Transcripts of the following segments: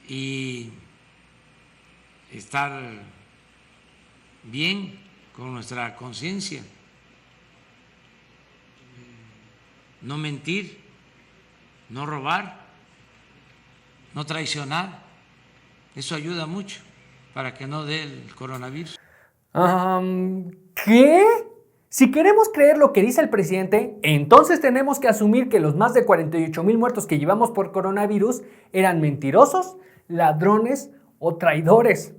y estar bien con nuestra conciencia, no mentir, no robar, no traicionar. Eso ayuda mucho para que no dé el coronavirus. ¿Qué? Si queremos creer lo que dice el presidente, entonces tenemos que asumir que los más de 48,000 muertos que llevamos por coronavirus eran mentirosos, ladrones o traidores.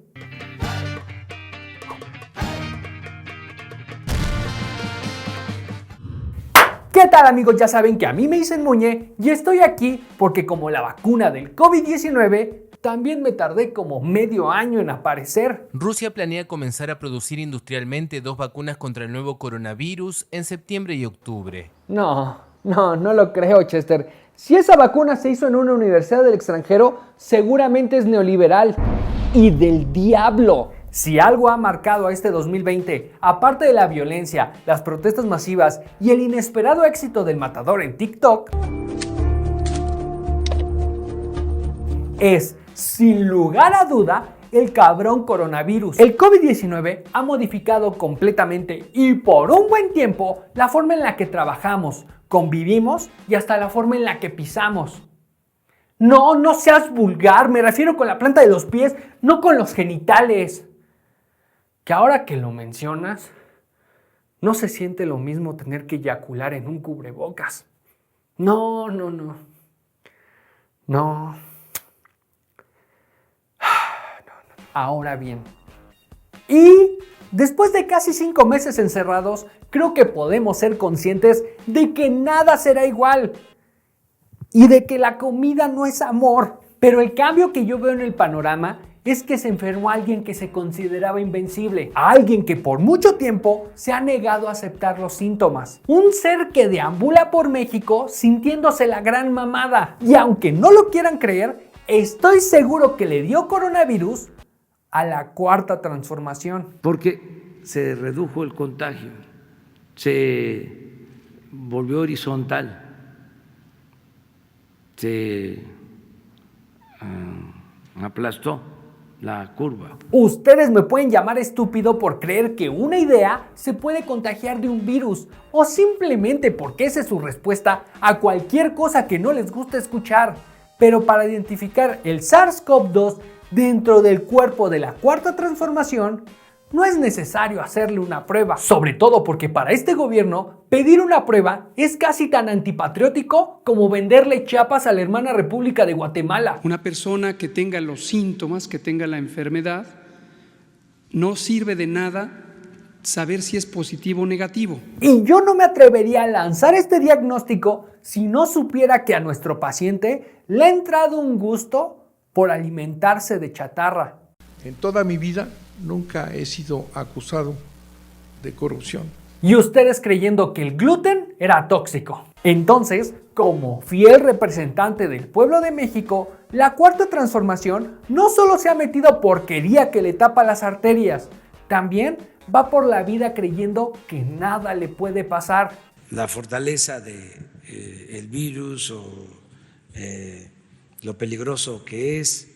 ¿Qué tal, amigos? Ya saben que a mí me dicen Muñe y estoy aquí porque como la vacuna del COVID-19 también me tardé como medio año en aparecer. Rusia planea comenzar a producir industrialmente 2 vacunas contra el nuevo coronavirus en septiembre y octubre. No lo creo, Chester. Si esa vacuna se hizo en una universidad del extranjero, seguramente es neoliberal y del diablo. Si algo ha marcado a este 2020, aparte de la violencia, las protestas masivas y el inesperado éxito del matador en TikTok, es, sin lugar a duda, el cabrón coronavirus. El COVID-19 ha modificado completamente y por un buen tiempo la forma en la que trabajamos, convivimos y hasta la forma en la que pisamos. No seas vulgar, me refiero con la planta de los pies, no con los genitales. Que ahora que lo mencionas, no se siente lo mismo tener que eyacular en un cubrebocas. No. Ahora bien, y después de casi 5 meses encerrados, creo que podemos ser conscientes de que nada será igual y de que la comida no es amor. Pero el cambio que yo veo en el panorama es que se enfermó alguien que se consideraba invencible, alguien que por mucho tiempo se ha negado a aceptar los síntomas, un ser que deambula por México sintiéndose la gran mamada. Y aunque no lo quieran creer, estoy seguro que le dio coronavirus a la Cuarta Transformación. Porque se redujo el contagio, se volvió horizontal, se aplastó la curva. Ustedes me pueden llamar estúpido por creer que una idea se puede contagiar de un virus o simplemente porque esa es su respuesta a cualquier cosa que no les gusta escuchar. Pero para identificar el SARS-CoV-2 dentro del cuerpo de la Cuarta Transformación, no es necesario hacerle una prueba. Sobre todo porque para este gobierno, pedir una prueba es casi tan antipatriótico como venderle Chiapas a la hermana República de Guatemala. Una persona que tenga los síntomas, que tenga la enfermedad, no sirve de nada saber si es positivo o negativo. Y yo no me atrevería a lanzar este diagnóstico si no supiera que a nuestro paciente le ha entrado un gusto por alimentarse de chatarra. En toda mi vida nunca he sido acusado de corrupción. Y ustedes creyendo que el gluten era tóxico. Entonces, como fiel representante del pueblo de México, la Cuarta Transformación no solo se ha metido porquería que le tapa las arterias, también va por la vida creyendo que nada le puede pasar. La fortaleza del virus o lo peligroso que es,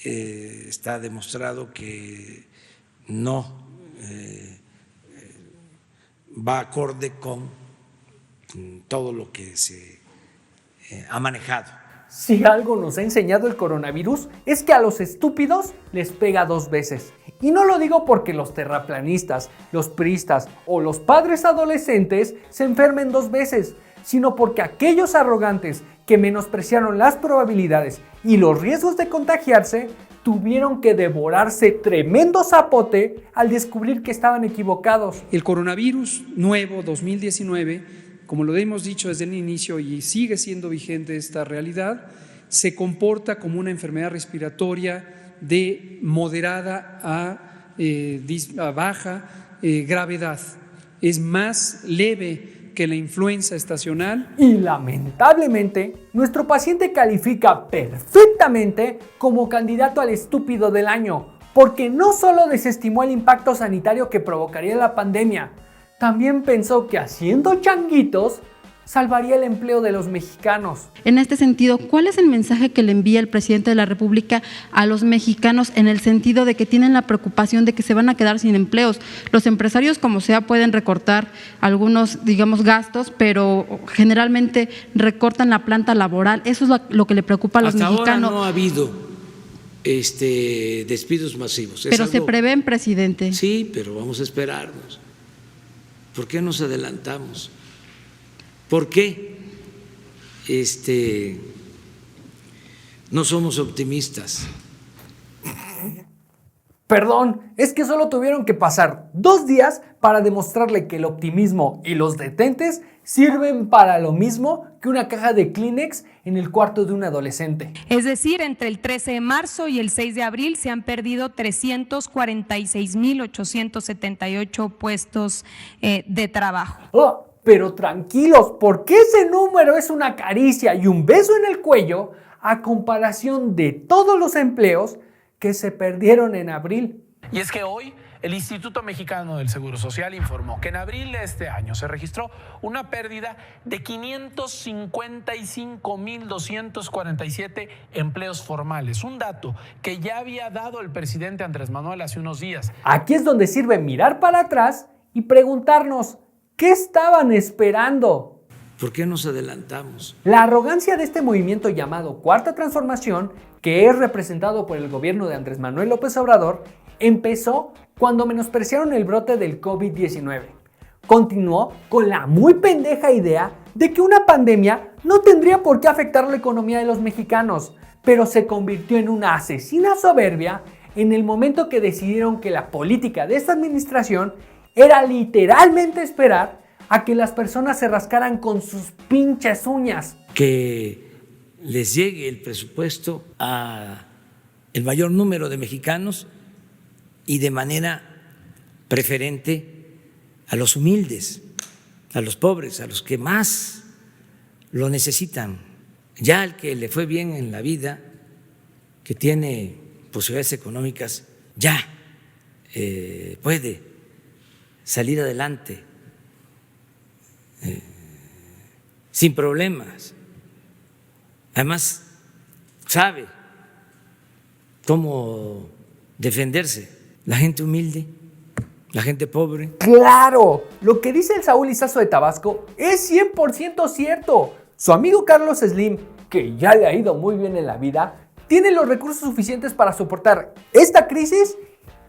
está demostrado que no va acorde con todo lo que se ha manejado. Si algo nos ha enseñado el coronavirus es que a los estúpidos les pega 2 veces. Y no lo digo porque los terraplanistas, los priistas o los padres adolescentes se enfermen 2 veces, sino porque aquellos arrogantes que menospreciaron las probabilidades y los riesgos de contagiarse tuvieron que devorarse tremendo zapote al descubrir que estaban equivocados. El coronavirus nuevo 2019, como lo hemos dicho desde el inicio y sigue siendo vigente esta realidad, se comporta como una enfermedad respiratoria de moderada a baja gravedad. Es más leve que la influenza estacional. Y lamentablemente, nuestro paciente califica perfectamente como candidato al estúpido del año, porque no solo desestimó el impacto sanitario que provocaría la pandemia, también pensó que haciendo changuitos salvaría el empleo de los mexicanos. En este sentido, ¿cuál es el mensaje que le envía el presidente de la República a los mexicanos en el sentido de que tienen la preocupación de que se van a quedar sin empleos? Los empresarios, como sea, pueden recortar algunos, digamos, gastos, pero generalmente recortan la planta laboral. Eso es lo que le preocupa a los mexicanos. Hasta ahora no ha habido despidos masivos. Pero se prevén, presidente. Sí, pero vamos a esperarnos. ¿Por qué nos adelantamos? ¿Por qué no somos optimistas? Perdón, es que solo tuvieron que pasar 2 días para demostrarle que el optimismo y los detentes sirven para lo mismo que una caja de Kleenex en el cuarto de un adolescente. Es decir, entre el 13 de marzo y el 6 de abril se han perdido 346,878 puestos de trabajo. Oh, pero tranquilos, porque ese número es una caricia y un beso en el cuello a comparación de todos los empleos que se perdieron en abril. Y es que hoy el Instituto Mexicano del Seguro Social informó que en abril de este año se registró una pérdida de 555,247 empleos formales, un dato que ya había dado el presidente Andrés Manuel hace unos días. Aquí es donde sirve mirar para atrás y preguntarnos, ¿qué estaban esperando? ¿Por qué nos adelantamos? La arrogancia de este movimiento llamado Cuarta Transformación, que es representado por el gobierno de Andrés Manuel López Obrador, empezó cuando menospreciaron el brote del COVID-19. Continuó con la muy pendeja idea de que una pandemia no tendría por qué afectar la economía de los mexicanos, pero se convirtió en una asesina soberbia en el momento que decidieron que la política de esta administración era literalmente esperar a que las personas se rascaran con sus pinches uñas. Que les llegue el presupuesto a el mayor número de mexicanos y de manera preferente a los humildes, a los pobres, a los que más lo necesitan. Ya al que le fue bien en la vida, que tiene posibilidades económicas, ya puede salir adelante sin problemas. Además, sabe cómo defenderse. La gente humilde, la gente pobre. ¡Claro! Lo que dice el Saúl Izazo de Tabasco es 100% cierto. Su amigo Carlos Slim, que ya le ha ido muy bien en la vida, tiene los recursos suficientes para soportar esta crisis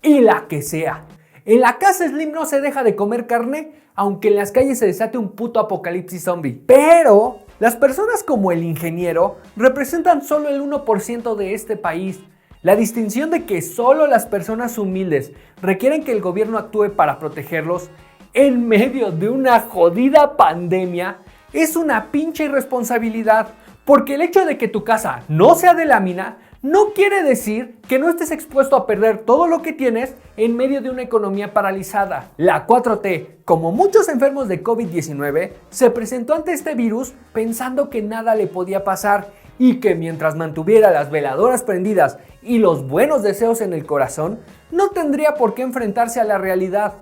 y la que sea. En la casa Slim no se deja de comer carne, aunque en las calles se desate un puto apocalipsis zombie. Pero las personas como el ingeniero representan solo el 1% de este país. La distinción de que solo las personas humildes requieren que el gobierno actúe para protegerlos en medio de una jodida pandemia es una pinche irresponsabilidad. Porque el hecho de que tu casa no sea de lámina no quiere decir que no estés expuesto a perder todo lo que tienes en medio de una economía paralizada. La 4T, como muchos enfermos de COVID-19, se presentó ante este virus pensando que nada le podía pasar y que mientras mantuviera las veladoras prendidas y los buenos deseos en el corazón, no tendría por qué enfrentarse a la realidad.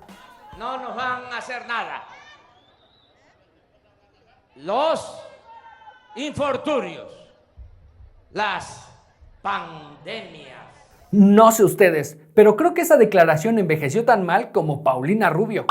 No nos van a hacer nada. Los infortunios, las pandemias. No sé ustedes, pero creo que esa declaración envejeció tan mal como Paulina Rubio.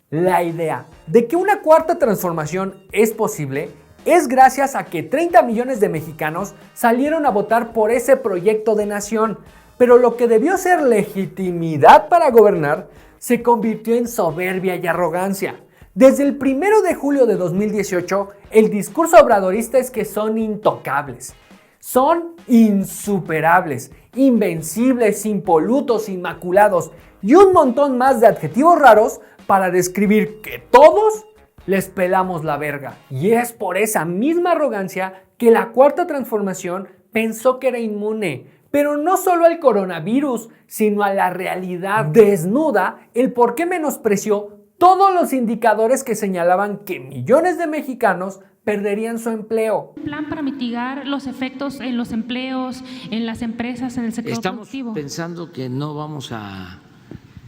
La idea de que una cuarta transformación es posible es gracias a que 30 millones de mexicanos salieron a votar por ese proyecto de nación, pero lo que debió ser legitimidad para gobernar se convirtió en soberbia y arrogancia. Desde el 1 de julio de 2018, el discurso obradorista es que son intocables, son insuperables, invencibles, impolutos, inmaculados y un montón más de adjetivos raros para describir que todos les pelamos la verga. Y es por esa misma arrogancia que la cuarta transformación pensó que era inmune, pero no solo al coronavirus, sino a la realidad desnuda, el por qué menospreció todos los indicadores que señalaban que millones de mexicanos perderían su empleo. Un plan para mitigar los efectos en los empleos, en las empresas, en el sector productivo. Estamos pensando que no vamos a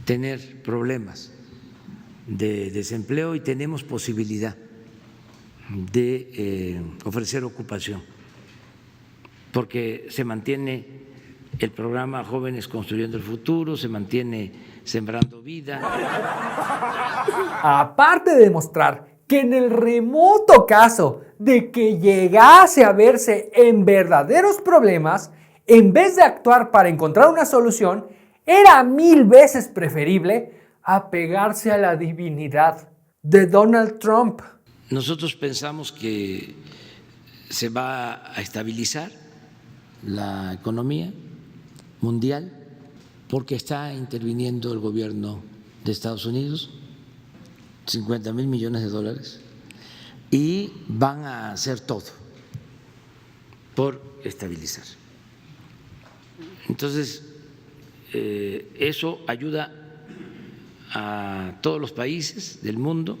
tener problemas. de desempleo y tenemos posibilidad de ofrecer ocupación, porque se mantiene el programa Jóvenes Construyendo el Futuro, se mantiene Sembrando Vida. Aparte de demostrar que en el remoto caso de que llegase a verse en verdaderos problemas, en vez de actuar para encontrar una solución, era 1000 veces preferible apegarse a la divinidad de Donald Trump. Nosotros pensamos que se va a estabilizar la economía mundial porque está interviniendo el gobierno de Estados Unidos, 50,000 millones de dólares, y van a hacer todo por estabilizar. Entonces, eso ayuda a todos los países del mundo,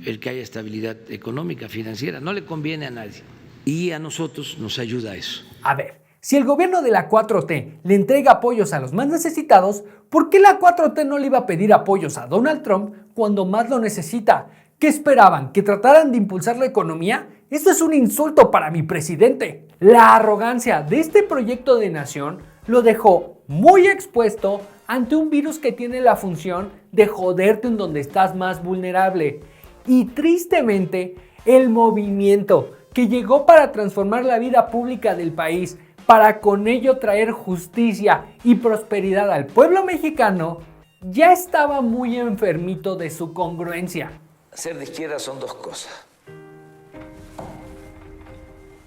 el que haya estabilidad económica, financiera, no le conviene a nadie. Y a nosotros nos ayuda eso. A ver, si el gobierno de la 4T le entrega apoyos a los más necesitados, ¿por qué la 4T no le iba a pedir apoyos a Donald Trump cuando más lo necesita? ¿Qué esperaban? ¿Que trataran de impulsar la economía? Eso es un insulto para mi presidente. La arrogancia de este proyecto de nación lo dejó muy expuesto ante un virus que tiene la función de joderte en donde estás más vulnerable. Y tristemente, el movimiento que llegó para transformar la vida pública del país, para con ello traer justicia y prosperidad al pueblo mexicano, ya estaba muy enfermito de su congruencia. Ser de izquierda son dos cosas: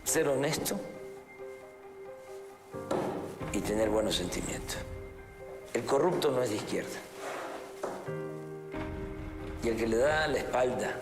ser honesto y tener buenos sentimientos. El corrupto no es de izquierda. Y el que le da la espalda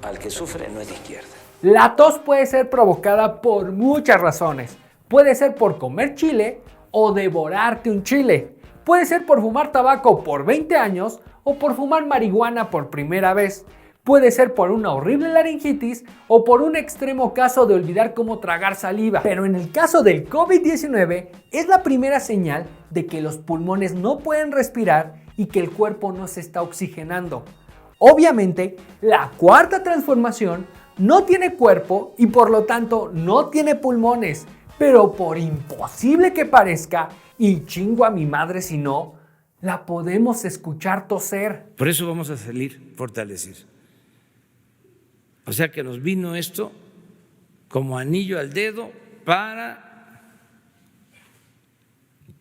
al que sufre no es de izquierda. La tos puede ser provocada por muchas razones. Puede ser por comer chile o devorarte un chile. Puede ser por fumar tabaco por 20 años o por fumar marihuana por primera vez. Puede ser por una horrible laringitis o por un extremo caso de olvidar cómo tragar saliva. Pero en el caso del COVID-19 es la primera señal de que los pulmones no pueden respirar y que el cuerpo no se está oxigenando. Obviamente, la cuarta transformación no tiene cuerpo y por lo tanto no tiene pulmones. Pero por imposible que parezca, y chingo a mi madre si no, la podemos escuchar toser. Por eso vamos a salir fortalecidos. O sea que nos vino esto como anillo al dedo para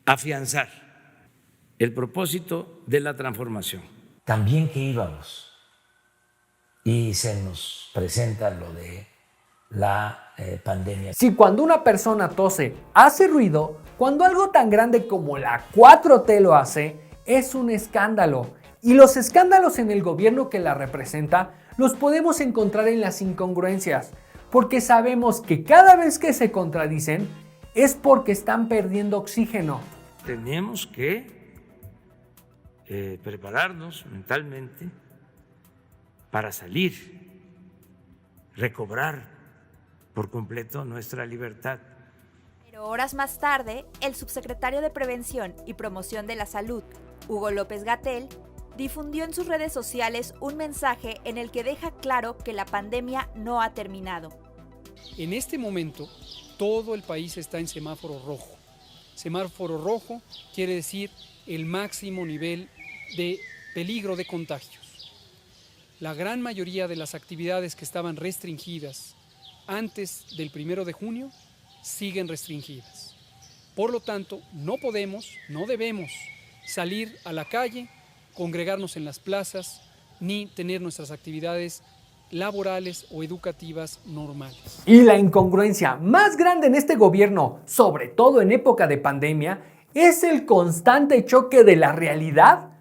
afianzar el propósito de la transformación. También que íbamos y se nos presenta lo de la pandemia. Si cuando una persona tose hace ruido, cuando algo tan grande como la 4T lo hace, es un escándalo. Y los escándalos en el gobierno que la representa los podemos encontrar en las incongruencias, porque sabemos que cada vez que se contradicen es porque están perdiendo oxígeno. Tenemos que prepararnos mentalmente para salir, recobrar por completo nuestra libertad. Pero horas más tarde, el subsecretario de Prevención y Promoción de la Salud, Hugo López-Gatell, difundió en sus redes sociales un mensaje en el que deja claro que la pandemia no ha terminado. En este momento, todo el país está en semáforo rojo. Semáforo rojo quiere decir el máximo nivel de peligro de contagios. La gran mayoría de las actividades que estaban restringidas antes del 1 de junio siguen restringidas. Por lo tanto, no podemos, no debemos salir a la calle, congregarnos en las plazas, ni tener nuestras actividades laborales o educativas normales. Y la incongruencia más grande en este gobierno, sobre todo en época de pandemia, es el constante choque de la realidad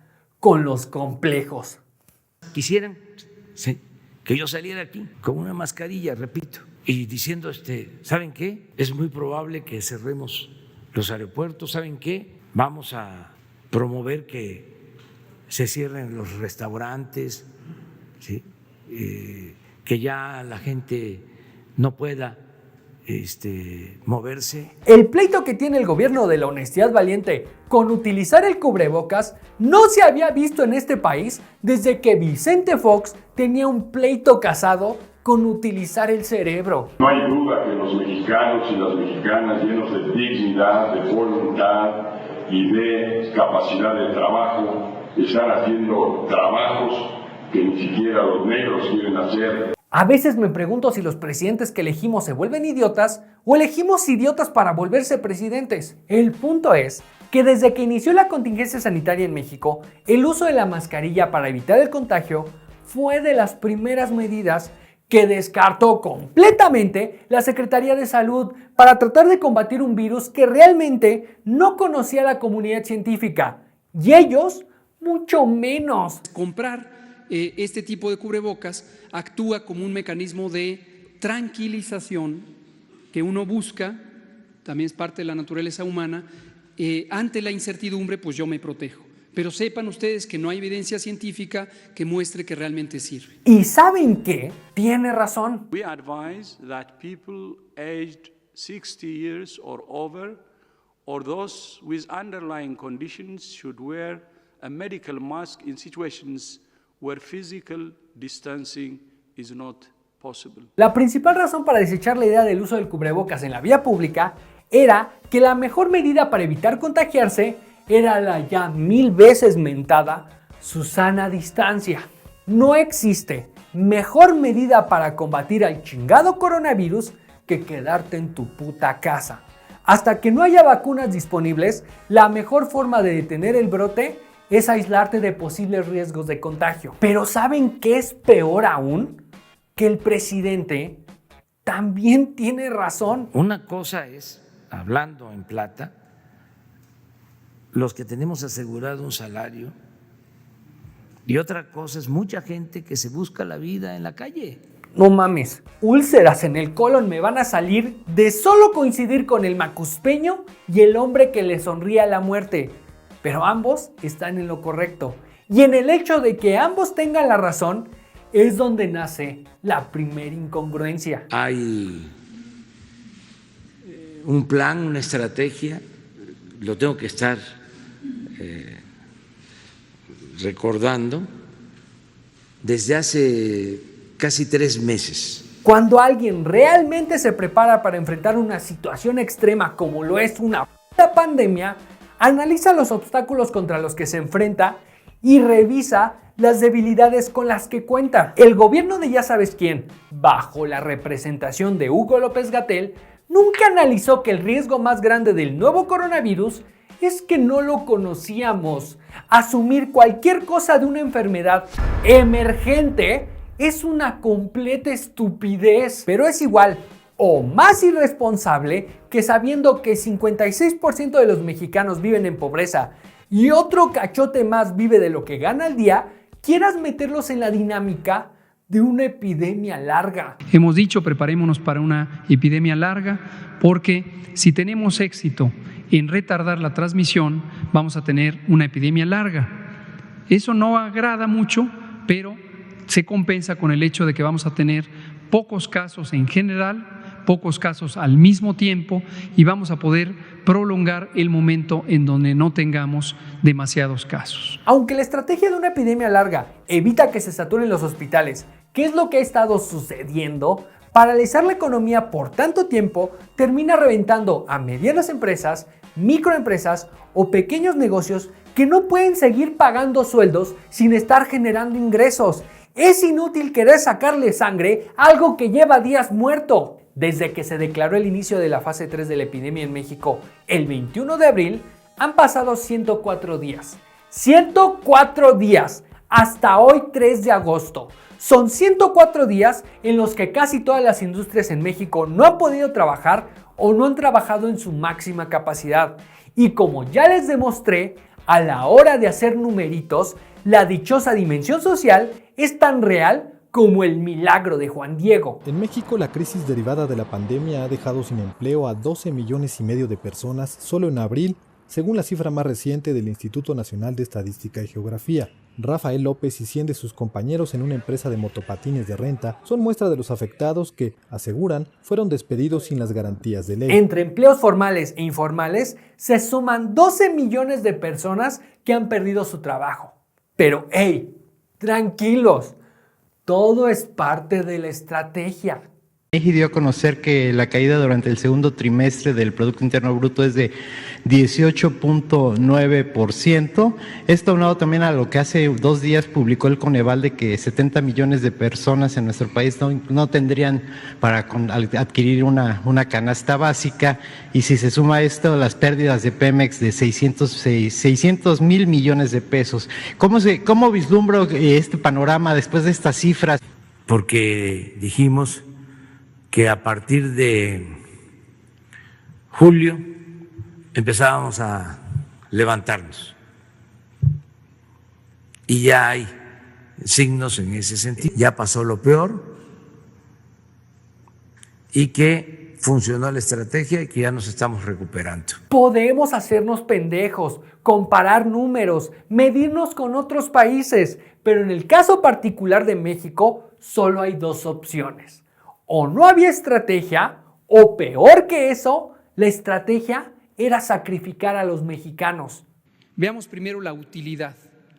con los complejos. Quisieran que yo saliera aquí con una mascarilla, repito, y diciendo, ¿saben qué? Es muy probable que cerremos los aeropuertos, ¿saben qué? Vamos a promover que se cierren los restaurantes, ¿sí? Que ya la gente no pueda moverse. El pleito que tiene el gobierno de la honestidad valiente con utilizar el cubrebocas no se había visto en este país desde que Vicente Fox tenía un pleito casado con utilizar el cerebro. No hay duda que los mexicanos y las mexicanas, llenos de dignidad, de voluntad y de capacidad de trabajo, están haciendo trabajos que ni siquiera los negros quieren hacer. A veces me pregunto si los presidentes que elegimos se vuelven idiotas o elegimos idiotas para volverse presidentes. El punto es que desde que inició la contingencia sanitaria en México, el uso de la mascarilla para evitar el contagio fue de las primeras medidas que descartó completamente la Secretaría de Salud para tratar de combatir un virus que realmente no conocía la comunidad científica, y ellos mucho menos. Comprar este tipo de cubrebocas actúa como un mecanismo de tranquilización que uno busca, también es parte de la naturaleza humana, ante la incertidumbre, pues yo me protejo. Pero sepan ustedes que no hay evidencia científica que muestre que realmente sirve. ¿Y saben qué? Tiene razón. We advise that people aged 60 years or over, or those with underlying conditions, should wear a medical mask in situations where physical distancing is not possible. La principal razón para desechar la idea del uso del cubrebocas en la vía pública era que la mejor medida para evitar contagiarse era la ya 1000 veces mentada Susana distancia. No existe mejor medida para combatir al chingado coronavirus que quedarte en tu puta casa. Hasta que no haya vacunas disponibles, la mejor forma de detener el brote es aislarte de posibles riesgos de contagio. Pero ¿saben qué es peor aún? Que el presidente también tiene razón. Una cosa es, hablando en plata, los que tenemos asegurado un salario, y otra cosa es mucha gente que se busca la vida en la calle. No mames, úlceras en el colon me van a salir de solo coincidir con el macuspeño y el hombre que le sonríe a la muerte. Pero ambos están en lo correcto. Y en el hecho de que ambos tengan la razón es donde nace la primera incongruencia. Hay un plan, una estrategia, lo tengo que estar recordando desde hace casi 3 meses. Cuando alguien realmente se prepara para enfrentar una situación extrema como lo es una pandemia, analiza los obstáculos contra los que se enfrenta y revisa las debilidades con las que cuenta. El gobierno de ya sabes quién, bajo la representación de Hugo López-Gatell, nunca analizó que el riesgo más grande del nuevo coronavirus es que no lo conocíamos. Asumir cualquier cosa de una enfermedad emergente es una completa estupidez, pero es igual o más irresponsable que sabiendo que 56% de los mexicanos viven en pobreza y otro cachote más vive de lo que gana al día, quieras meterlos en la dinámica de una epidemia larga. Hemos dicho, preparémonos para una epidemia larga, porque si tenemos éxito en retardar la transmisión, vamos a tener una epidemia larga. Eso no agrada mucho, pero se compensa con el hecho de que vamos a tener pocos casos en general, pocos casos al mismo tiempo, y vamos a poder prolongar el momento en donde no tengamos demasiados casos. Aunque la estrategia de una epidemia larga evita que se saturen los hospitales, ¿qué es lo que ha estado sucediendo? Paralizar la economía por tanto tiempo termina reventando a medianas empresas, microempresas o pequeños negocios que no pueden seguir pagando sueldos sin estar generando ingresos. Es inútil querer sacarle sangre a algo que lleva días muerto. Desde que se declaró el inicio de la fase 3 de la epidemia en México el 21 de abril, han pasado 104 días. 104 días hasta hoy 3 de agosto. Son 104 días en los que casi todas las industrias en México no han podido trabajar o no han trabajado en su máxima capacidad. Y como ya les demostré, a la hora de hacer numeritos, la dichosa dimensión social es tan real como el milagro de Juan Diego. En México, la crisis derivada de la pandemia ha dejado sin empleo a 12,5 millones de personas solo en abril, según la cifra más reciente del Instituto Nacional de Estadística y Geografía. Rafael López y 100 de sus compañeros en una empresa de motopatines de renta son muestra de los afectados que, aseguran, fueron despedidos sin las garantías de ley. Entre empleos formales e informales se suman 12 millones de personas que han perdido su trabajo. Pero, hey, tranquilos, todo es parte de la estrategia. INEGI dio a conocer que la caída durante el segundo trimestre del Producto Interno Bruto es de 18.9%. Esto aunado también a lo que hace 2 días publicó el Coneval de que 70 millones de personas en nuestro país no tendrían para adquirir una canasta básica. Y si se suma esto, las pérdidas de Pemex de 600 mil millones de pesos. ¿Cómo vislumbro este panorama después de estas cifras? Porque dijimos que a partir de julio empezábamos a levantarnos y ya hay signos en ese sentido. Ya pasó lo peor y que funcionó la estrategia y que ya nos estamos recuperando. Podemos hacernos pendejos, comparar números, medirnos con otros países, pero en el caso particular de México solo hay 2 opciones. O no había estrategia, o peor que eso, la estrategia era sacrificar a los mexicanos. Veamos primero la utilidad,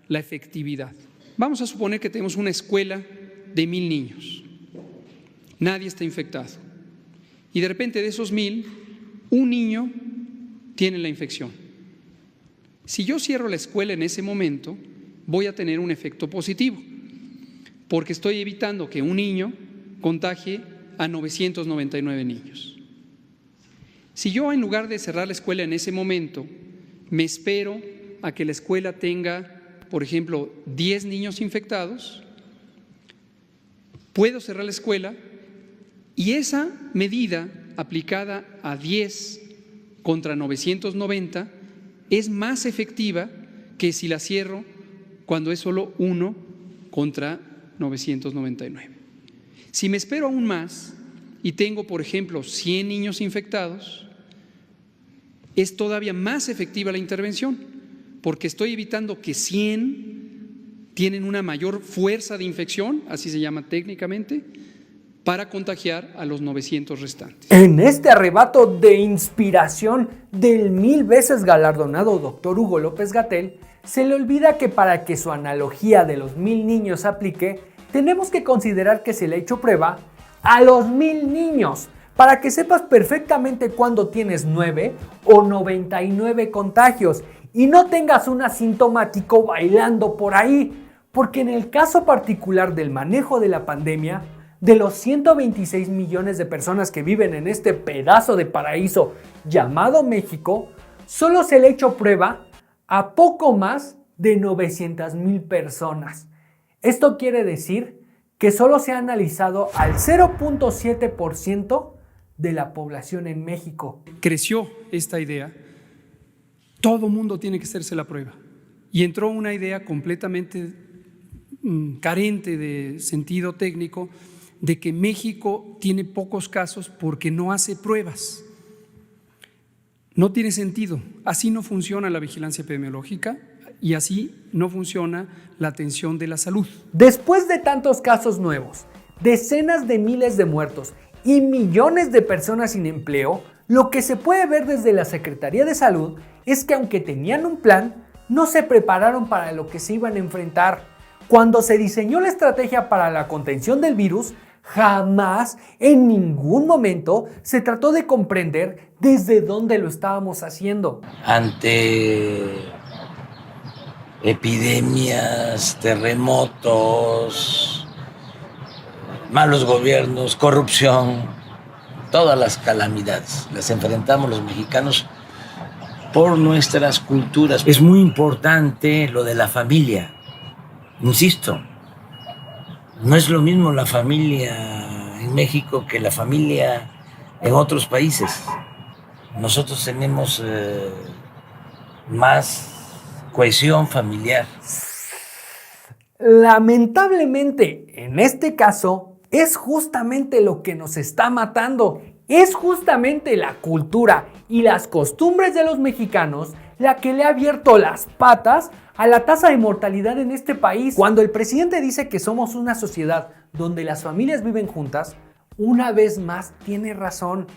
la efectividad. Vamos a suponer que tenemos una escuela de 1,000 niños. Nadie está infectado. Y de repente de esos 1,000, un niño tiene la infección. Si yo cierro la escuela en ese momento, voy a tener un efecto positivo, porque estoy evitando que un niño contagie a 999 niños. Si yo, en lugar de cerrar la escuela en ese momento, me espero a que la escuela tenga, por ejemplo, 10 niños infectados, puedo cerrar la escuela y esa medida aplicada a 10 contra 990 es más efectiva que si la cierro cuando es solo 1 contra 999. Si me espero aún más y tengo, por ejemplo, 100 niños infectados, es todavía más efectiva la intervención, porque estoy evitando que 100 tienen una mayor fuerza de infección, así se llama técnicamente, para contagiar a los 900 restantes. En este arrebato de inspiración del 1000 veces galardonado doctor Hugo López-Gatell, se le olvida que para que su analogía de los 1000 niños aplique, tenemos que considerar que se le ha hecho prueba a los 1000 niños, para que sepas perfectamente cuándo tienes 9 o 99 contagios y no tengas un asintomático bailando por ahí, porque en el caso particular del manejo de la pandemia, de los 126 millones de personas que viven en este pedazo de paraíso llamado México, solo se le ha hecho prueba a poco más de 900,000 personas. Esto quiere decir que solo se ha analizado al 0.7% de la población en México. Creció esta idea, todo mundo tiene que hacerse la prueba. Y entró una idea completamente carente de sentido técnico de que México tiene pocos casos porque no hace pruebas. No tiene sentido, así no funciona la vigilancia epidemiológica. Y así no funciona la atención de la salud. Después de tantos casos nuevos, decenas de miles de muertos y millones de personas sin empleo, lo que se puede ver desde la Secretaría de Salud es que aunque tenían un plan, no se prepararon para lo que se iban a enfrentar. Cuando se diseñó la estrategia para la contención del virus, jamás, en ningún momento, se trató de comprender desde dónde lo estábamos haciendo. Ante epidemias, terremotos, malos gobiernos, corrupción, todas las calamidades las enfrentamos los mexicanos por nuestras culturas. Es muy importante lo de la familia, insisto, no es lo mismo la familia en México que la familia en otros países. Nosotros tenemos más cohesión familiar. Lamentablemente, en este caso, es justamente lo que nos está matando. Es justamente la cultura y las costumbres de los mexicanos la que le ha abierto las patas a la tasa de mortalidad en este país. Cuando el presidente dice que somos una sociedad donde las familias viven juntas, una vez más tiene razón.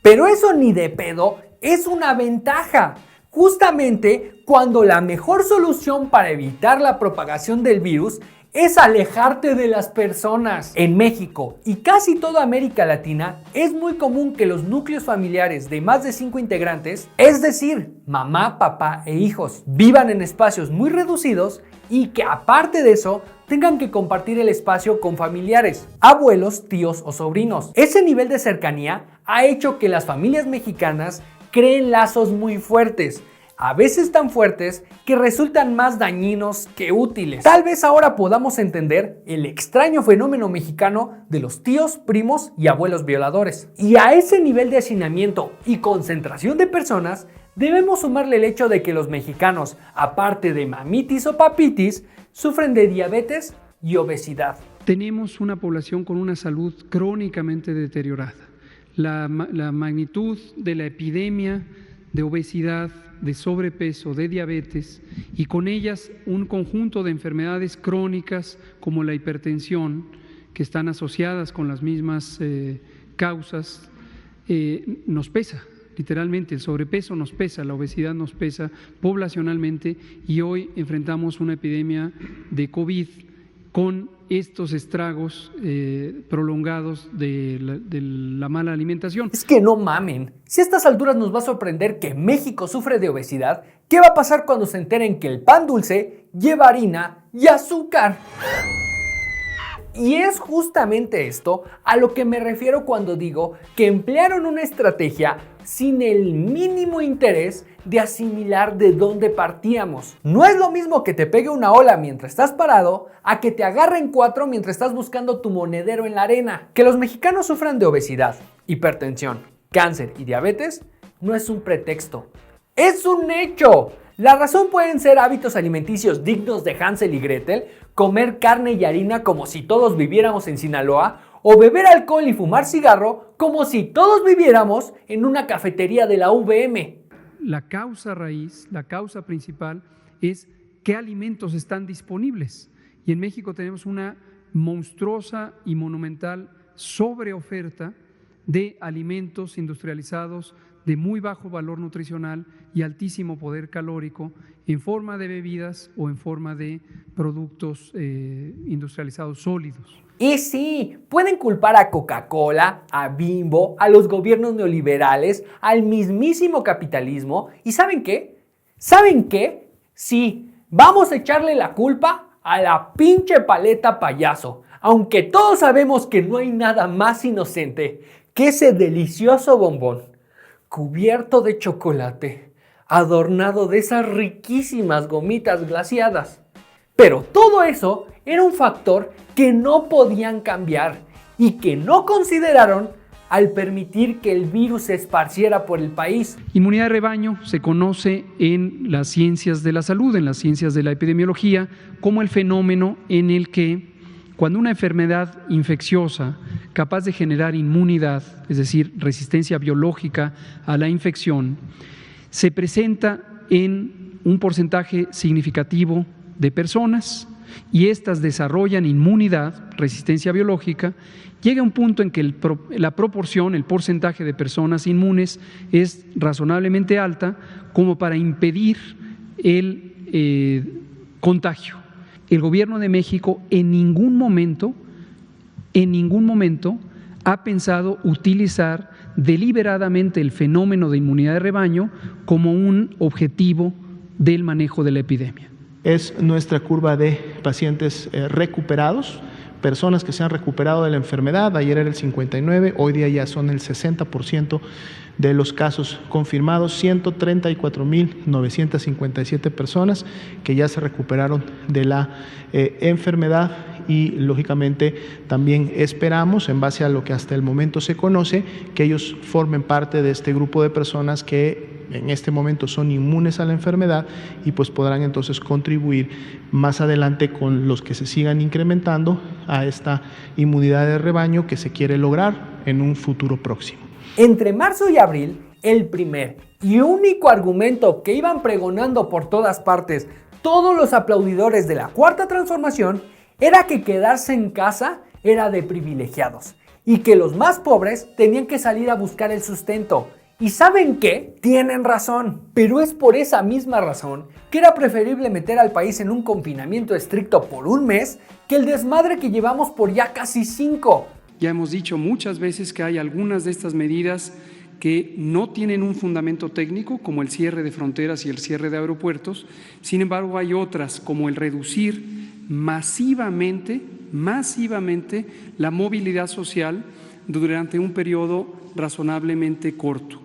Pero eso ni de pedo es una ventaja. Justamente cuando la mejor solución para evitar la propagación del virus es alejarte de las personas. En México y casi toda América Latina es muy común que los núcleos familiares de más de 5 integrantes, es decir, mamá, papá e hijos, vivan en espacios muy reducidos y que aparte de eso tengan que compartir el espacio con familiares, abuelos, tíos o sobrinos. Ese nivel de cercanía ha hecho que las familias mexicanas creen lazos muy fuertes, a veces tan fuertes que resultan más dañinos que útiles. Tal vez ahora podamos entender el extraño fenómeno mexicano de los tíos, primos y abuelos violadores. Y a ese nivel de hacinamiento y concentración de personas debemos sumarle el hecho de que los mexicanos, aparte de mamitis o papitis, sufren de diabetes y obesidad. Tenemos una población con una salud crónicamente deteriorada. La magnitud de la epidemia de obesidad, de sobrepeso, de diabetes y con ellas un conjunto de enfermedades crónicas como la hipertensión, que están asociadas con las mismas causas, nos pesa. Literalmente, el sobrepeso nos pesa, la obesidad nos pesa poblacionalmente y hoy enfrentamos una epidemia de COVID con estos estragos prolongados de la mala alimentación. Es que no mamen, si a estas alturas nos va a sorprender que México sufre de obesidad, ¿qué va a pasar cuando se enteren que el pan dulce lleva harina y azúcar? Y es justamente esto a lo que me refiero cuando digo que emplearon una estrategia sin el mínimo interés de asimilar de dónde partíamos. No es lo mismo que te pegue una ola mientras estás parado a que te agarren 4 mientras estás buscando tu monedero en la arena. Que los mexicanos sufran de obesidad, hipertensión, cáncer y diabetes no es un pretexto, es un hecho. La razón pueden ser hábitos alimenticios dignos de Hansel y Gretel, comer carne y harina como si todos viviéramos en Sinaloa, o beber alcohol y fumar cigarro como si todos viviéramos en una cafetería de la UVM. La causa raíz, la causa principal es qué alimentos están disponibles. Y en México tenemos una monstruosa y monumental sobreoferta de alimentos industrializados de muy bajo valor nutricional y altísimo poder calórico en forma de bebidas o en forma de productos industrializados sólidos. Y sí, pueden culpar a Coca-Cola, a Bimbo, a los gobiernos neoliberales, al mismísimo capitalismo. ¿Y saben qué? ¿Saben qué? Sí, vamos a echarle la culpa a la pinche paleta payaso. Aunque todos sabemos que no hay nada más inocente que ese delicioso bombón cubierto de chocolate, adornado de esas riquísimas gomitas glaseadas. Pero todo eso era un factor que no podían cambiar y que no consideraron al permitir que el virus se esparciera por el país. Inmunidad de rebaño se conoce en las ciencias de la salud, en las ciencias de la epidemiología, como el fenómeno en el que cuando una enfermedad infecciosa capaz de generar inmunidad, es decir, resistencia biológica a la infección, se presenta en un porcentaje significativo de personas y éstas desarrollan inmunidad, resistencia biológica, llega un punto en que la proporción, el porcentaje de personas inmunes es razonablemente alta como para impedir el contagio. El gobierno de México en ningún momento ha pensado utilizar deliberadamente el fenómeno de inmunidad de rebaño como un objetivo del manejo de la epidemia. Es nuestra curva de pacientes recuperados, personas que se han recuperado de la enfermedad. Ayer era el 59%, hoy día ya son el 60% de los casos confirmados, 134.957 personas que ya se recuperaron de la enfermedad y lógicamente también esperamos, en base a lo que hasta el momento se conoce, que ellos formen parte de este grupo de personas que en este momento son inmunes a la enfermedad y pues podrán entonces contribuir más adelante con los que se sigan incrementando a esta inmunidad de rebaño que se quiere lograr en un futuro próximo. Entre marzo y abril, El primer y único argumento que iban pregonando por todas partes todos los aplaudidores de la Cuarta Transformación era que quedarse en casa era de privilegiados y que los más pobres tenían que salir a buscar el sustento. ¿Y saben qué? Tienen razón, pero es por esa misma razón que era preferible meter al país en un confinamiento estricto por un mes que el desmadre que llevamos por ya casi 5. Ya hemos dicho muchas veces que hay algunas de estas medidas que no tienen un fundamento técnico, como el cierre de fronteras y el cierre de aeropuertos. Sin embargo, hay otras, como el reducir masivamente la movilidad social durante un periodo razonablemente corto.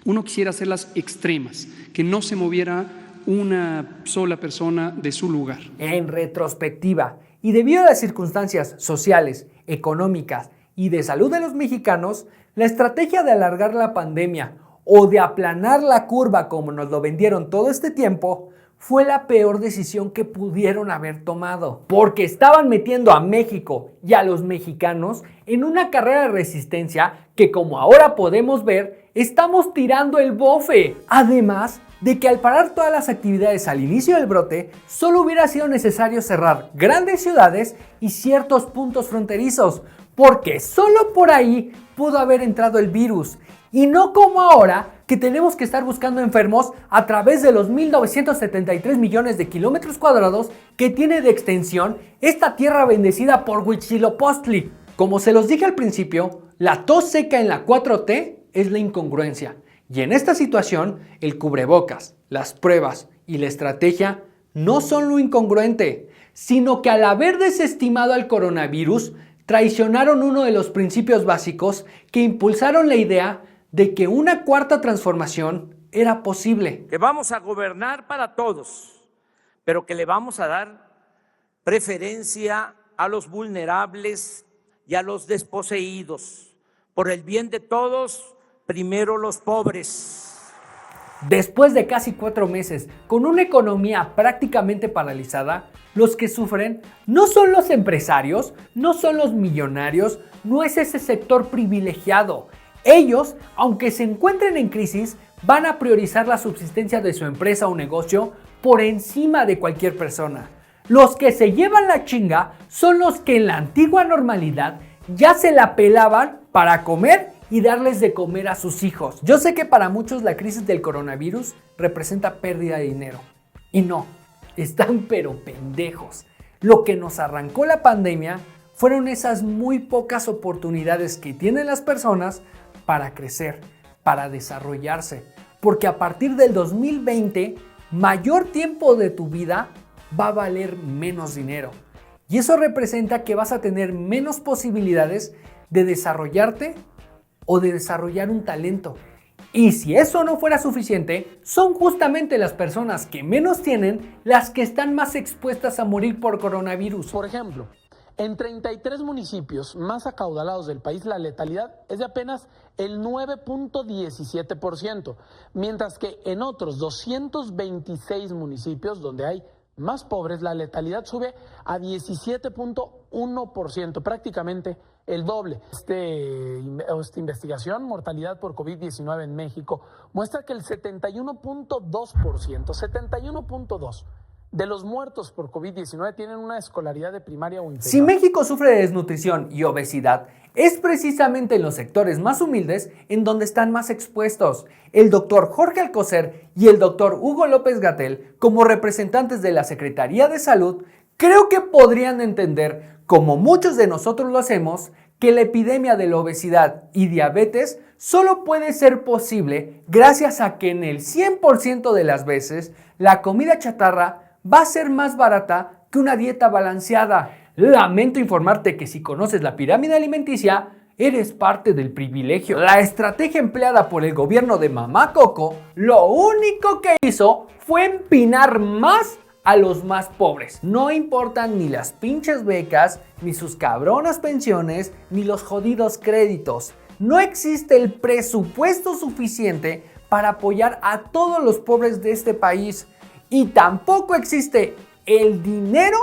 Uno quisiera hacerlas extremas, que no se moviera una sola persona de su lugar. En retrospectiva, y debido a las circunstancias sociales, económicas y de salud de los mexicanos, la estrategia de alargar la pandemia o de aplanar la curva como nos lo vendieron todo este tiempo fue la peor decisión que pudieron haber tomado, porque estaban metiendo a México y a los mexicanos en una carrera de resistencia que, como ahora podemos ver, estamos tirando el bofe. Además de que al parar todas las actividades al inicio del brote, solo hubiera sido necesario cerrar grandes ciudades y ciertos puntos fronterizos, porque solo por ahí pudo haber entrado el virus. Y no como ahora, que tenemos que estar buscando enfermos a través de los 1.973 millones de kilómetros cuadrados que tiene de extensión esta tierra bendecida por Huitzilopochtli. Como se los dije al principio, la tos seca en la 4T es la incongruencia. Y en esta situación, el cubrebocas, las pruebas y la estrategia no son lo incongruente, sino que al haber desestimado al coronavirus, traicionaron uno de los principios básicos que impulsaron la idea de que una cuarta transformación era posible. Que vamos a gobernar para todos, pero que le vamos a dar preferencia a los vulnerables y a los desposeídos. Por el bien de todos, primero los pobres. Después de casi 4 meses, con una economía prácticamente paralizada, los que sufren no son los empresarios, no son los millonarios, no es ese sector privilegiado. Ellos, aunque se encuentren en crisis, van a priorizar la subsistencia de su empresa o negocio por encima de cualquier persona. Los que se llevan la chinga son los que en la antigua normalidad ya se la pelaban para comer y darles de comer a sus hijos. Yo sé que para muchos la crisis del coronavirus representa pérdida de dinero. Y no, están pero pendejos. Lo que nos arrancó la pandemia fueron esas muy pocas oportunidades que tienen las personas para crecer, para desarrollarse. Porque a partir del 2020, mayor tiempo de tu vida va a valer menos dinero. Y eso representa que vas a tener menos posibilidades de desarrollarte o de desarrollar un talento. Y si eso no fuera suficiente, son justamente las personas que menos tienen las que están más expuestas a morir por coronavirus. Por ejemplo, en 33 municipios más acaudalados del país, la letalidad es de apenas el 9.17%, mientras que en otros 226 municipios donde hay más pobres, la letalidad sube a 17.1%, prácticamente el doble. Esta investigación, mortalidad por COVID-19 en México, muestra que el 71.2% de los muertos por COVID-19 tienen una escolaridad de primaria o inferior. Si México sufre de desnutrición y obesidad, es precisamente en los sectores más humildes en donde están más expuestos. El doctor Jorge Alcocer y el doctor Hugo López-Gatell, como representantes de la Secretaría de Salud, creo que podrían entender, como muchos de nosotros lo hacemos, que la epidemia de la obesidad y diabetes solo puede ser posible gracias a que en el 100% de las veces la comida chatarra va a ser más barata que una dieta balanceada. Lamento informarte que si conoces la pirámide alimenticia, eres parte del privilegio. La estrategia empleada por el gobierno de Mamá Coco, lo único que hizo fue empinar más a los más pobres. No importan ni las pinches becas, ni sus cabronas pensiones, ni los jodidos créditos. No existe el presupuesto suficiente para apoyar a todos los pobres de este país. Y tampoco existe el dinero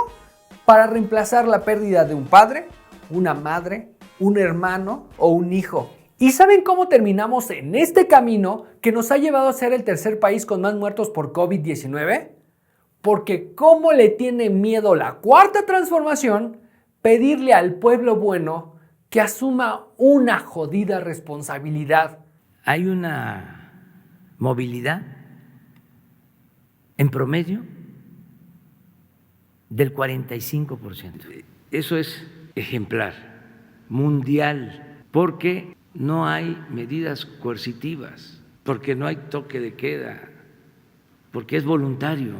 para reemplazar la pérdida de un padre, una madre, un hermano o un hijo. ¿Y saben cómo terminamos en este camino que nos ha llevado a ser el tercer país con más muertos por COVID-19? Porque ¿cómo le tiene miedo la cuarta transformación pedirle al pueblo bueno que asuma una jodida responsabilidad? Hay una movilidad en promedio del 45%. Eso es ejemplar, mundial, porque no hay medidas coercitivas, porque no hay toque de queda, porque es voluntario.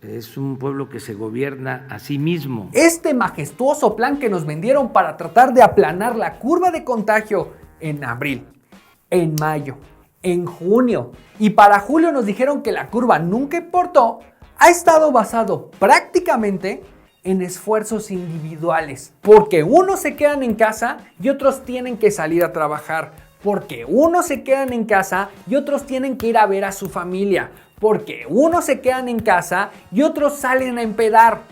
Es un pueblo que se gobierna a sí mismo. Este majestuoso plan que nos vendieron para tratar de aplanar la curva de contagio en abril, en mayo, en junio y para julio nos dijeron que la curva nunca importó, ha estado basado prácticamente en esfuerzos individuales, porque unos se quedan en casa y otros tienen que salir a trabajar, porque unos se quedan en casa y otros tienen que ir a ver a su familia, porque unos se quedan en casa y otros salen a empedar.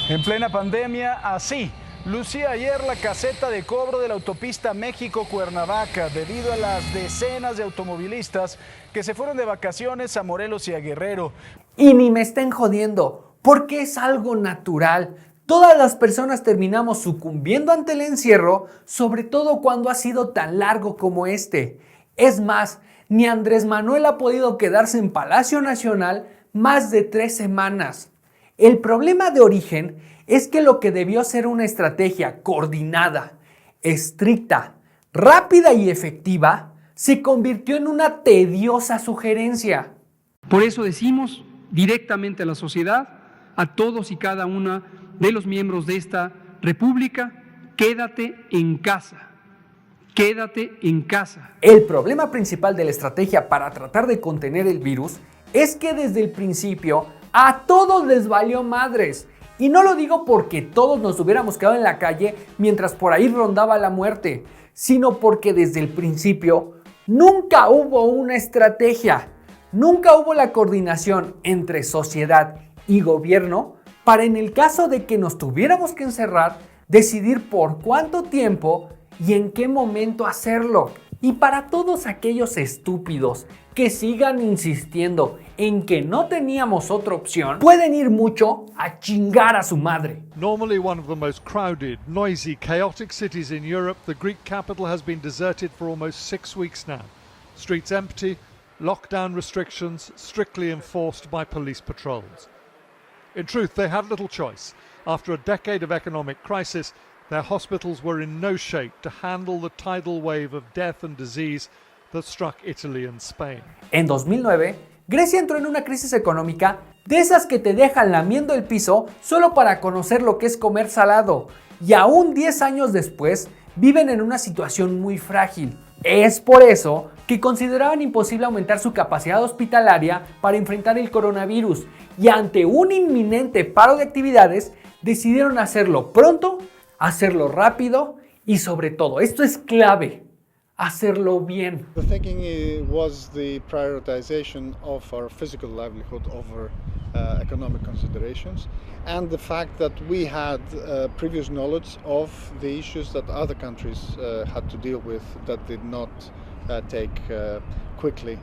En plena pandemia, así lucía ayer la caseta de cobro de la autopista México-Cuernavaca debido a las decenas de automovilistas que se fueron de vacaciones a Morelos y a Guerrero. Y ni me estén jodiendo, porque es algo natural. Todas las personas terminamos sucumbiendo ante el encierro, sobre todo cuando ha sido tan largo como este. Es más, ni Andrés Manuel ha podido quedarse en Palacio Nacional más de 3 semanas. El problema de origen es que lo que debió ser una estrategia coordinada, estricta, rápida y efectiva, se convirtió en una tediosa sugerencia. Por eso decimos directamente a la sociedad, a todos y cada uno de los miembros de esta república, quédate en casa. Quédate en casa. El problema principal de la estrategia para tratar de contener el virus es que desde el principio a todos les valió madres. Y no lo digo porque todos nos hubiéramos quedado en la calle mientras por ahí rondaba la muerte, sino porque desde el principio nunca hubo una estrategia, nunca hubo la coordinación entre sociedad y gobierno para, en el caso de que nos tuviéramos que encerrar, decidir por cuánto tiempo y en qué momento hacerlo. Y para todos aquellos estúpidos que sigan insistiendo en que no teníamos otra opción, pueden ir mucho a chingar a su madre. Normally one of the most crowded, noisy, chaotic cities in Europe, the Greek capital has been deserted for almost 6 weeks now. Streets empty, lockdown restrictions strictly enforced by police patrols. In truth, they had little choice. After a decade of economic crisis, their hospitals were in no shape to handle the tidal wave of death and disease that struck Italy and Spain. En 2009, Grecia entró en una crisis económica de esas que te dejan lamiendo el piso solo para conocer lo que es comer salado. Y aún 10 años después, viven en una situación muy frágil. Es por eso que consideraban imposible aumentar su capacidad hospitalaria para enfrentar el coronavirus. Y ante un inminente paro de actividades, decidieron hacerlo pronto, hacerlo rápido y sobre todo, esto es clave, hacerlo bien. The thinking was the prioritization of our physical livelihood over economic considerations, and the fact that we had previous knowledge of the issues that other countries had to deal with that did not take quickly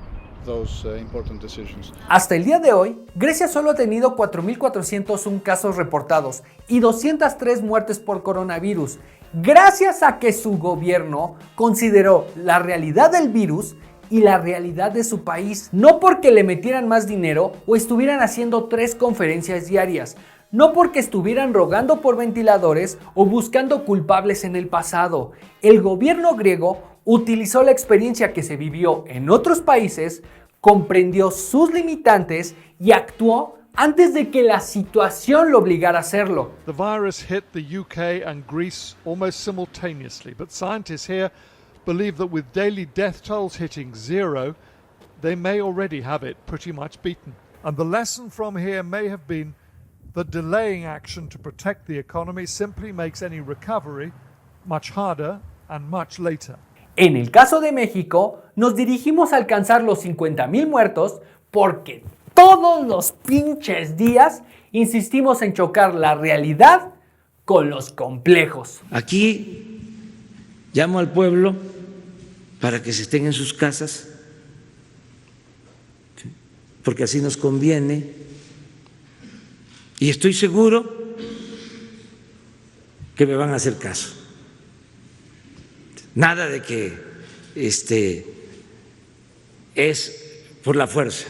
those important decisions. Hasta el día de hoy, Grecia solo ha tenido 4.401 casos reportados y 203 muertes por coronavirus, gracias a que su gobierno consideró la realidad del virus y la realidad de su país, no porque le metieran más dinero o estuvieran haciendo 3 conferencias diarias, no porque estuvieran rogando por ventiladores o buscando culpables en el pasado. El gobierno griego utilizó la experiencia que se vivió en otros países, comprendió sus limitantes y actuó antes de que la situación lo obligara a hacerlo. The virus hit the UK and Greece almost simultaneously, but scientists here believe that with daily death tolls hitting 0, they may already have it pretty much beaten. And the lesson from here may have been that delaying action to protect the economy simply makes any recovery much harder and much later. En el caso de México, nos dirigimos a alcanzar los 50,000 muertos porque todos los pinches días insistimos en chocar la realidad con los complejos. Aquí llamo al pueblo para que se estén en sus casas, porque así nos conviene, y estoy seguro que me van a hacer caso. Nada de que es por la fuerza,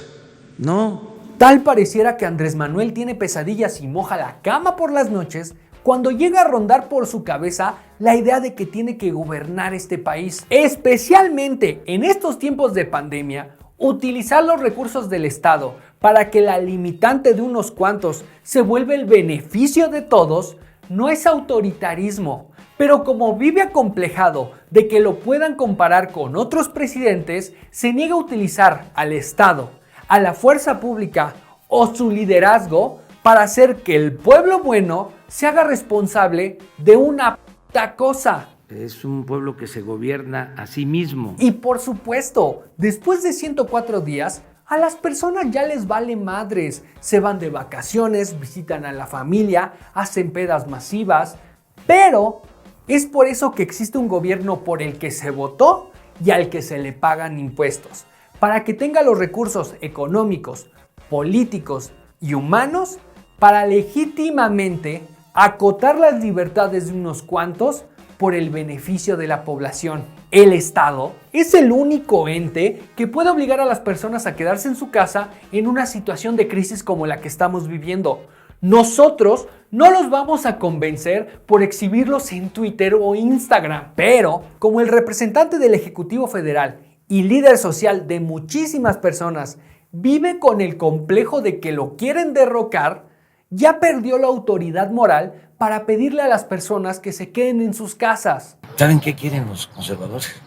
no. Tal pareciera que Andrés Manuel tiene pesadillas y moja la cama por las noches cuando llega a rondar por su cabeza la idea de que tiene que gobernar este país. Especialmente en estos tiempos de pandemia, utilizar los recursos del Estado para que la limitante de unos cuantos se vuelva el beneficio de todos no es autoritarismo, pero como vive acomplejado de que lo puedan comparar con otros presidentes, se niega a utilizar al Estado, a la fuerza pública o su liderazgo para hacer que el pueblo bueno se haga responsable de una puta cosa. Es un pueblo que se gobierna a sí mismo. Y por supuesto, después de 104 días, a las personas ya les vale madres. Se van de vacaciones, visitan a la familia, hacen pedas masivas. Pero es por eso que existe un gobierno por el que se votó y al que se le pagan impuestos. Para que tenga los recursos económicos, políticos y humanos para legítimamente acotar las libertades de unos cuantos por el beneficio de la población. El Estado es el único ente que puede obligar a las personas a quedarse en su casa en una situación de crisis como la que estamos viviendo. Nosotros no los vamos a convencer por exhibirlos en Twitter o Instagram, pero como el representante del Ejecutivo Federal y líder social de muchísimas personas vive con el complejo de que lo quieren derrocar, ya perdió la autoridad moral para pedirle a las personas que se queden en sus casas. ¿Saben qué quieren los conservadores?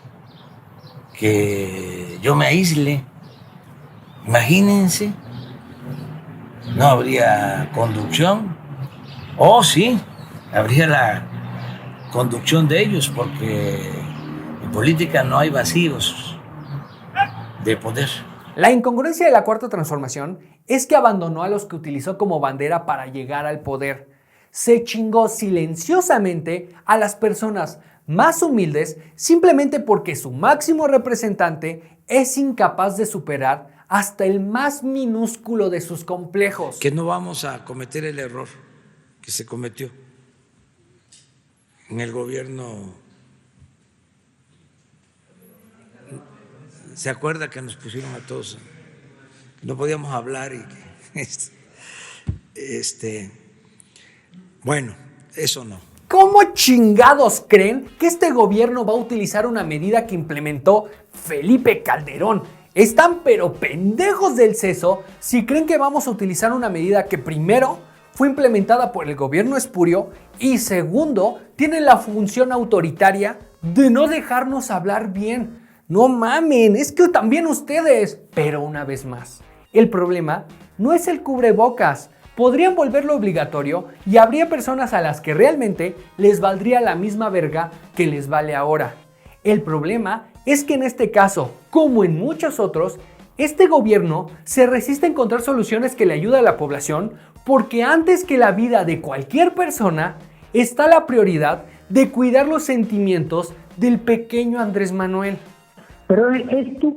Que yo me aísle. Imagínense, no habría conducción. Oh, sí, habría la conducción de ellos, porque en política no hay vacíos de poder. La incongruencia de la Cuarta Transformación es que abandonó a los que utilizó como bandera para llegar al poder. Se chingó silenciosamente a las personas más humildes simplemente porque su máximo representante es incapaz de superar hasta el más minúsculo de sus complejos. Que no vamos a cometer el error que se cometió en el gobierno. ¿Se acuerda que nos pusieron a todos? No podíamos hablar y bueno, eso no. ¿Cómo chingados creen que este gobierno va a utilizar una medida que implementó Felipe Calderón? Están pero pendejos del seso si creen que vamos a utilizar una medida que primero fue implementada por el gobierno espurio y segundo tiene la función autoritaria de no dejarnos hablar bien. No mamen, es que también ustedes. Pero una vez más, el problema no es el cubrebocas. Podrían volverlo obligatorio y habría personas a las que realmente les valdría la misma verga que les vale ahora. El problema es que en este caso, como en muchos otros, este gobierno se resiste a encontrar soluciones que le ayuden a la población porque antes que la vida de cualquier persona está la prioridad de cuidar los sentimientos del pequeño Andrés Manuel. Pero esto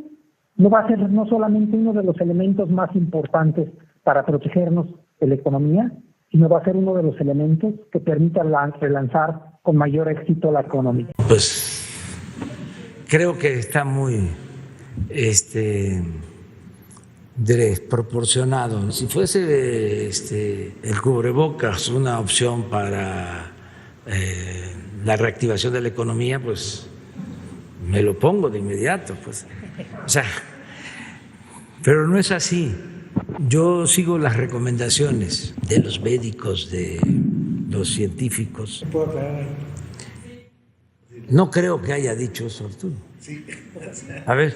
no va a ser no solamente uno de los elementos más importantes para protegernos de la economía, sino va a ser uno de los elementos que permita relanzar con mayor éxito la economía. Pues creo que está muy desproporcionado. Si fuese el cubrebocas una opción para la reactivación de la economía, pues me lo pongo de inmediato, pues. O sea, pero no es así. Yo sigo las recomendaciones de los médicos, de los científicos. No creo que haya dicho eso, Arturo. A ver.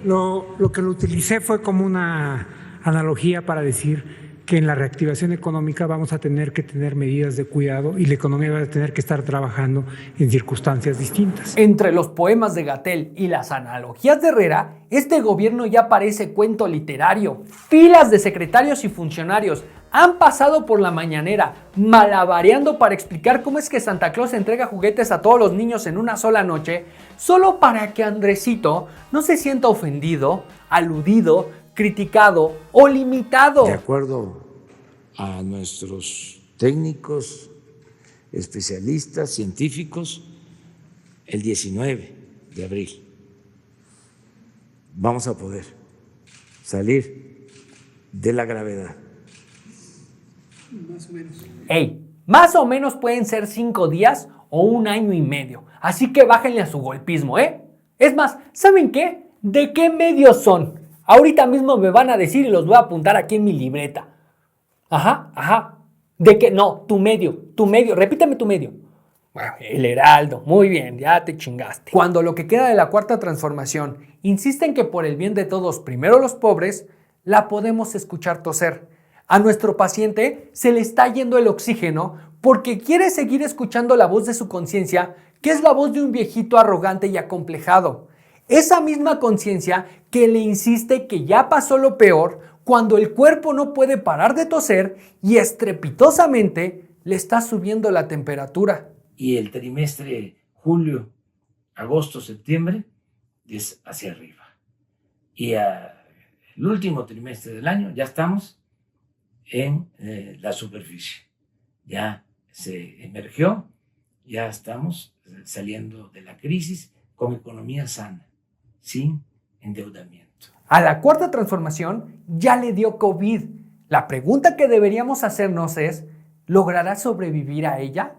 Lo que lo utilicé fue como una analogía para decir que en la reactivación económica vamos a tener que tener medidas de cuidado y la economía va a tener que estar trabajando en circunstancias distintas. Entre los poemas de Gatell y las analogías de Herrera, este gobierno ya parece cuento literario. Filas de secretarios y funcionarios han pasado por la mañanera malabareando para explicar cómo es que Santa Claus entrega juguetes a todos los niños en una sola noche, solo para que Andresito no se sienta ofendido, aludido, criticado o limitado. De acuerdo a nuestros técnicos, especialistas, científicos, el 19 de abril vamos a poder salir de la gravedad. Más o menos. Más o menos pueden ser 5 días o 1 año y medio. Así que bájenle a su golpismo, ¿eh? Es más, ¿saben qué? ¿De qué medios son? Ahorita mismo me van a decir y los voy a apuntar aquí en mi libreta. Ajá. ¿De qué? No, tu medio, repíteme tu medio. Bueno, el Heraldo, muy bien, ya te chingaste. Cuando lo que queda de la Cuarta Transformación insisten que por el bien de todos, primero los pobres, la podemos escuchar toser. A nuestro paciente se le está yendo el oxígeno porque quiere seguir escuchando la voz de su conciencia, que es la voz de un viejito arrogante y acomplejado. Esa misma conciencia que le insiste que ya pasó lo peor cuando el cuerpo no puede parar de toser y estrepitosamente le está subiendo la temperatura. Y el trimestre julio, agosto, septiembre es hacia arriba. Y el último trimestre del año ya estamos en la superficie. Ya se emergió, ya estamos saliendo de la crisis con economía sana, sin endeudamiento. A la Cuarta Transformación ya le dio COVID. La pregunta que deberíamos hacernos es, ¿logrará sobrevivir a ella?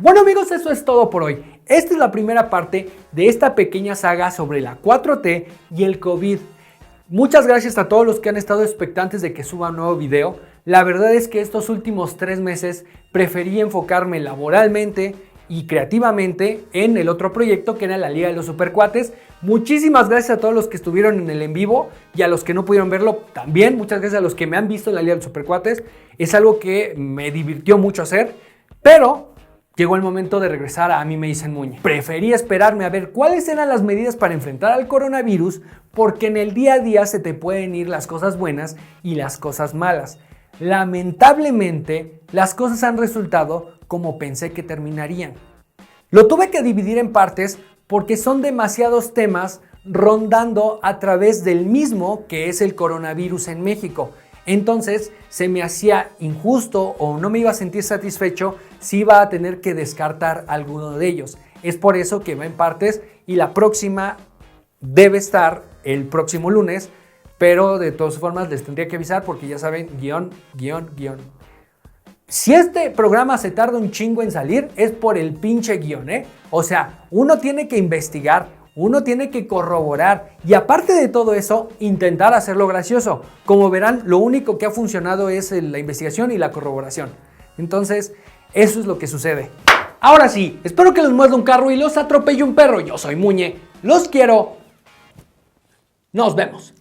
Bueno amigos, eso es todo por hoy. Esta es la primera parte de esta pequeña saga sobre la 4T y el COVID. Muchas gracias a todos los que han estado expectantes de que suba un nuevo video. La verdad es que estos últimos 3 meses preferí enfocarme laboralmente y creativamente en el otro proyecto que era la Liga de los Supercuates. Muchísimas gracias a todos los que estuvieron en el en vivo y a los que no pudieron verlo también. Muchas gracias a los que me han visto en la Liga de los Supercuates. Es algo que me divirtió mucho hacer, pero llegó el momento de regresar a mí me dicen Muñe. Preferí esperarme a ver cuáles eran las medidas para enfrentar al coronavirus, porque en el día a día se te pueden ir las cosas buenas y las cosas malas. Lamentablemente, las cosas han resultado como pensé que terminarían. Lo tuve que dividir en partes porque son demasiados temas rondando a través del mismo que es el coronavirus en México. Entonces se me hacía injusto o no me iba a sentir satisfecho si iba a tener que descartar alguno de ellos. Es por eso que va en partes y la próxima debe estar el próximo lunes, pero de todas formas les tendría que avisar porque ya saben, guión. Si este programa se tarda un chingo en salir es por el pinche guión, ¿eh? O sea, uno tiene que investigar, uno tiene que corroborar y aparte de todo eso, intentar hacerlo gracioso. Como verán, lo único que ha funcionado es la investigación y la corroboración. Entonces, eso es lo que sucede. Ahora sí, espero que los muerda un carro y los atropelle un perro. Yo soy Muñe, los quiero. Nos vemos.